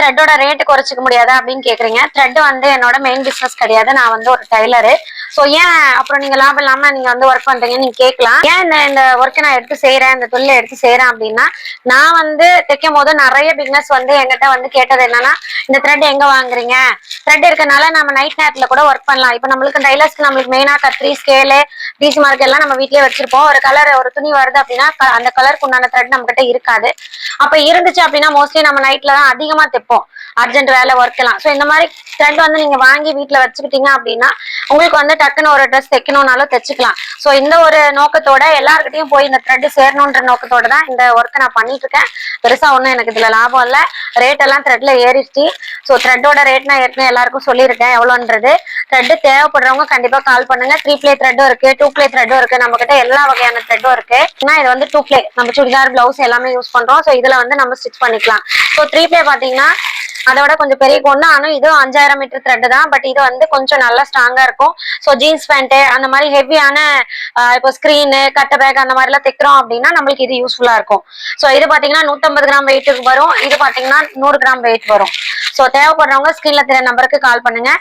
த்ரெட்டோட rate குறைச்சிக்க முடியாதா அப்படின்னு கேக்குறீங்க. த்ரெட் வந்து என்னோட மெயின் பிசினஸ் கிடையாது. நான் வந்து ஒரு டைலரு. சோ ஏன் அப்புறம் நீங்க லாபம் இல்லாம நீங்க வந்து ஒர்க் பண்றீங்கன்னு நீங்க கேட்கலாம். ஏன் இந்த ஒர்க்கை நான் எடுத்து செய்யறேன், இந்த தொழிலை எடுத்து செய்யறேன் அப்படின்னா, நான் வந்து தைக்கும் போது நிறைய பிசினஸ் வந்து என்கிட்ட வந்து கேட்டது என்னன்னா, இந்த த்ரெட் எங்க வாங்குறீங்க? த்ரெட் இருக்கனால நம்ம நைட் நேரத்துல கூட ஒர்க் பண்ணலாம். இப்ப நம்மளுக்கு டைலர்ஸ்க்கு நம்மளுக்கு மெயினா கத்திரி, ஸ்கேலு, டிசி மார்க் எல்லாம் நம்ம வீட்லயே வச்சிருப்போம். ஒரு கலர் ஒரு துணி வருது அப்படின்னா அந்த கலருக்கு உண்டான த்ரெட் நம்ம கிட்ட இருக்காது. அப்ப இருந்துச்சு அப்படின்னா மோஸ்ட்லி நம்ம நைட்ல தான் அதிகமா தைப்போம். அர்ஜென்ட் வேலை ஒர்க் எல்லாம். சோ இந்த மாதிரி த்ரெட் வந்து நீங்க வாங்கி வீட்டுல வச்சுக்கிட்டீங்க அப்படின்னா உங்களுக்கு வந்து டக்குன்னு ஒரு ட்ரெஸ் தைக்கணும்னாலும் தைச்சுக்கலாம். சோ இந்த ஒரு நோக்கத்தோட எல்லாருக்கிட்டையும் போய் இந்த த்ரெட் சேரணும்ன்ற நோக்கத்தோட தான் இந்த ஒர்க்கை நான் பண்ணிட்டு இருக்கேன். பெருசா ஒண்ணும் எனக்கு இதுல லாபம் இல்ல. ரேட் எல்லாம் த்ரெட்ல ஏறிடுச்சு. சோ த்ரெட்டோட ரேட் நான் ஏற்கனவே எல்லாருக்கும் சொல்லியிருக்கேன் எவ்வளோன்றது. த்ரெட் தேவைப்படுறவங்க கண்டிப்பா கால் பண்ணுங்க. 3 பிளே த்ரெட்டும் இருக்கு, 2 பிளே த்ரெட்டும் இருக்கு. நம்ம கிட்ட எல்லா வகையான த்ரெட்டும் இருக்கு. ஏன்னா இது வந்து 2 பிளே, நம்ம சுடிதார் பிளவுஸ் எல்லாமே யூஸ் பண்றோம். சோ இதுல வந்து நம்ம ஸ்டிச் பண்ணிக்கலாம். சோ 3 பிளே பாத்தீங்கன்னா அதோட கொஞ்சம் பெரிய கோன். ஆனா இது 5000 மீட்டர் த்ரெட் தான். பட் இது வந்து கொஞ்சம் நல்லா ஸ்ட்ராங்கா இருக்கும். சோ ஜீன்ஸ் பேண்ட் அந்த மாதிரி ஹெவியான இப்போ ஸ்கிரீனு, கட்ட பேக் அந்த மாதிரி எல்லாம் தைக்கிறோம் அப்படின்னா நம்மளுக்கு இது யூஸ்ஃபுல்லா இருக்கும். சோ இது பாத்தீங்கன்னா 150 கிராம் வெயிட்டுக்கு வரும். இது பாத்தீங்கன்னா 100 கிராம் வெயிட் வரும். சோ தேவைப்படுறவங்க ஸ்கிரீன்ல தெரிய நம்பருக்கு கால் பண்ணுங்க.